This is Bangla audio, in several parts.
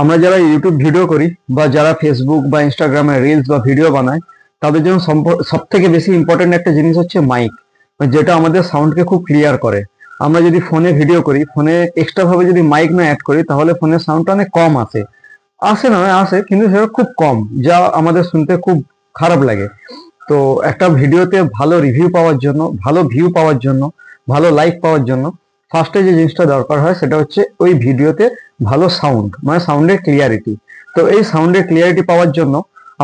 আমরা যারা ইউটিউব ভিডিও করি বা যারা ফেসবুক বা ইনস্টাগ্রামে রিলস বা ভিডিও বানায়, তাদের জন্য সব থেকে বেশি ইম্পর্টেন্ট একটা জিনিস হচ্ছে মাইক, যেটা আমাদের সাউন্ডকে খুব ক্লিয়ার করে। আমরা যদি ফোনে ভিডিও করি, ফোনে এক্সট্রা ভাবে যদি মাইক না অ্যাড করি, তাহলে ফোনের সাউন্ডটা অনেক কম আসে। আসে না, আসে, কিন্তু সেটা খুব কম, যা আমাদের শুনতে খুব খারাপ লাগে। তো একটা ভিডিওতে ভালো রিভিউ পাওয়ার জন্য, ভালো ভিউ পাওয়ার জন্য, ভালো লাইক পাওয়ার জন্য ফার্স্টে যে জিনিসটা দরকার হয় সেটা হচ্ছে ওই ভিডিওতে ভালো সাউন্ড, মানে সাউন্ডের ক্লিয়ারিটি। তো এই সাউন্ডের ক্লিয়ারিটি পাওয়ার জন্য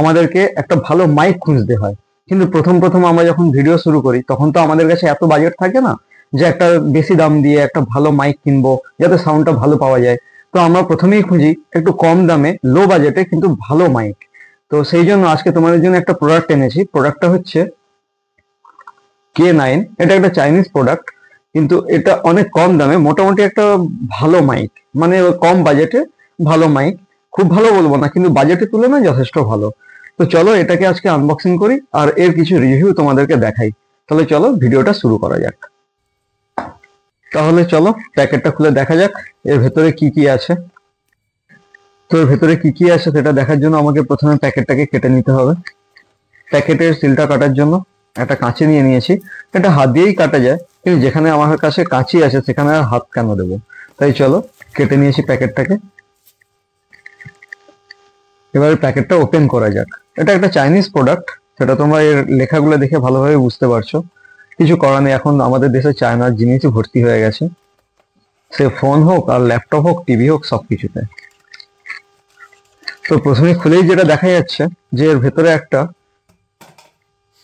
আমাদেরকে একটা ভালো মাইক খুঁজতে হয়। কিন্তু প্রথম প্রথম আমরা যখন ভিডিও শুরু করি, তখন তো আমাদের কাছে এত বাজেট থাকে না যে একটা বেশি দাম দিয়ে একটা ভালো মাইক কিনবো যাতে সাউন্ডটা ভালো পাওয়া যায়। তো আমরা প্রথমেই খুঁজি একটু কম দামে, লো বাজেটে কিন্তু ভালো মাইক। তো সেই জন্য আজকে তোমাদের জন্য একটা প্রোডাক্ট এনেছি। প্রোডাক্টটা হচ্ছে K9। এটা একটা চাইনিজ প্রোডাক্ট, কিন্তু এটা অনেক কম দামে মোটামুটি একটা ভালো মাইক, মানে কম বাজেটে ভালো মাইক। খুব ভালো বলবো না, কিন্তু বাজেটের তুলনায় যথেষ্ট ভালো। তো চলো এটাকে আজকে আনবক্সিং করি আর এর কিছু রিভিউ তোমাদেরকে দেখাই। তাহলে চলো ভিডিওটা শুরু করা যাক। তাহলে চলো প্যাকেটটা খুলে দেখা যাক এর ভেতরে কি কি আছে। তো এর ভেতরে কি কি আছে সেটা দেখার জন্য আমাকে প্রথমে প্যাকেটটাকে কেটে নিতে হবে। প্যাকেটের সিলটা কাটার জন্য একটা কাঁচি নিয়ে নিয়েছি। এটা হাত দিয়েই কাটা যায়, কিন্তু যেখানে আমার কাছে কাঁচি আছে সেখানে আর হাত কেন দেবো, তাই চলো কেটে নিয়েছি প্যাকেটটাকে। এবারে প্যাকেটটা ওপেন করা যাক। এটা একটা চাইনিজ প্রোডাক্ট, সেটা তোমরা এর লেখাগুলো দেখে ভালোভাবে বুঝতে পারছো। কিছু করার নেই, এখন আমাদের দেশে চায়নার জিনিসই ভর্তি হয়ে গেছে, সে ফোন হোক আর ল্যাপটপ হোক, টিভি হোক, সবকিছুতে। তো প্রথমে খুলেই যেটা দেখা যাচ্ছে যে এর ভেতরে একটা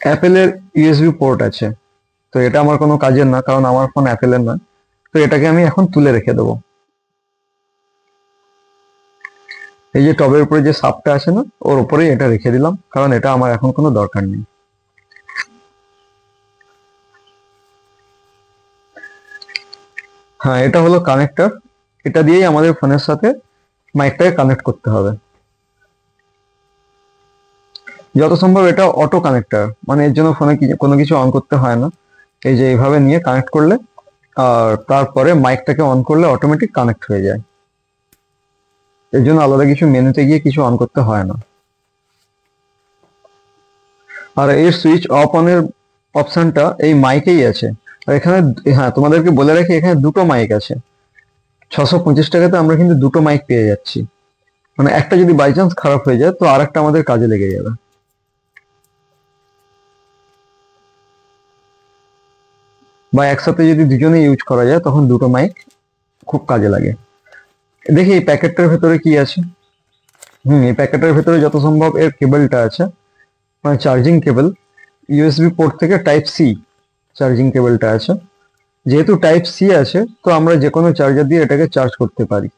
অ্যাপেলের ইউএসবি পোর্ট আছে। তো এটা আমার কোনো কাজের না, কারণ আমার ফোন অ্যাপেলের নয়। তো এটাকে আমি এখন তুলে রেখে দেবো। এই যে টবের উপরে যে সাপটা আছে না, ওর উপরেই এটা রেখে দিলাম, কারণ এটা আমার এখন কোনো দরকার নেই। হ্যাঁ, এটা হলো কানেক্টর। এটা দিয়েই আমাদের ফোনের সাথে মাইকটাকে কানেক্ট করতে হবে। যত সম্ভব এটা অটো কানেক্টর, মানে এর জন্য ফোনে কোনো কিছু অন করতে হয় না। এই যে এইভাবে নিয়ে কানেক্ট করলে, আর তারপরে মাইকটাকে অন করলে অটোমেটিক কানেক্ট হয়ে যায়। এর জন্য আলাদা কিছু মেনুতে গিয়ে কিছু অন করতে হয় না। আর এর সুইচ অফ অনের অপশনটা এই মাইকেই আছে। আর এখানে, হ্যাঁ তোমাদেরকে বলে রাখি, এখানে দুটো মাইক আছে। 625 টাকাতে আমরা কিন্তু দুটো মাইক পেয়ে যাচ্ছি। মানে একটা যদি বাই চান্স খারাপ হয়ে যায়, তো আরেকটা আমাদের কাজে লেগে যাবে। বা একসাথে যদি দুজনে ইউজ করা যায়, তখন দুটো মাইক খুব কাজে লাগে। দেখি এই প্যাকেটটার ভেতরে কি আছে। এই প্যাকেটের ভেতরে যত সম্ভব এর কেবলটা আছে, মানে চার্জিং কেবল। ইউএসবি পোর্ট থেকে টাইপ সি চার্জিং কেবলটা আছে। যেহেতু টাইপ সি আছে, তো আমরা যে কোনো চার্জার দিয়ে এটাকে চার্জ করতে পারি।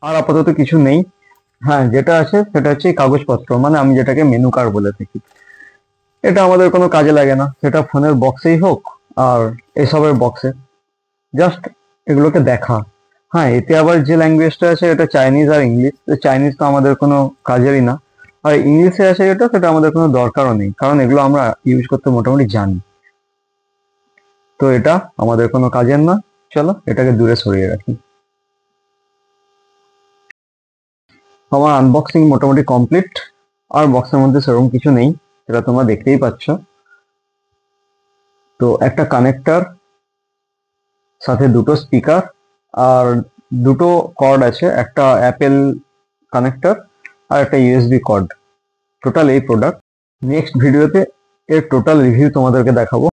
আর আপাতত কিছু নেই। হ্যাঁ, যেটা আছে সেটা হচ্ছে এই কাগজপত্র, মানে আমি যেটাকে মেনু কার্ড বলে থাকি। এটা আমাদের কোনো কাজে লাগে না, সেটা ফোনের বক্সেই হোক আর এসবের বক্সে। জাস্ট এগুলোকে দেখা। হ্যাঁ, এতে আবার যে ল্যাঙ্গুয়েজটা আছে এটা চাইনিজ আর ইংলিশ। চাইনিজ তো আমাদের কোনো কাজেরই না, আর ইংলিশে আছে এটা, সেটা আমাদের কোনো দরকারও নেই, কারণ এগুলো আমরা ইউজ করতে মোটামুটি জানি। তো এটা আমাদের কোনো কাজের না, চলো এটাকে দূরে সরিয়ে রাখি। আমার আনবক্সিং মোটামুটি কমপ্লিট। আর বক্সের মধ্যে সেরকম কিছু নেই, সেটা তোমরা দেখতেই পাচ্ছ। তো একটা কানেক্টর, সাথে দুটো স্পিকার, আর দুটো কর্ড আছে, একটা অ্যাপেল কানেক্টর আর একটা ইউএসবি কর্ড। টোটাল এই প্রোডাক্ট। নেক্সট ভিডিওতে এর টোটাল রিভিউ তোমাদেরকে দেখাবো।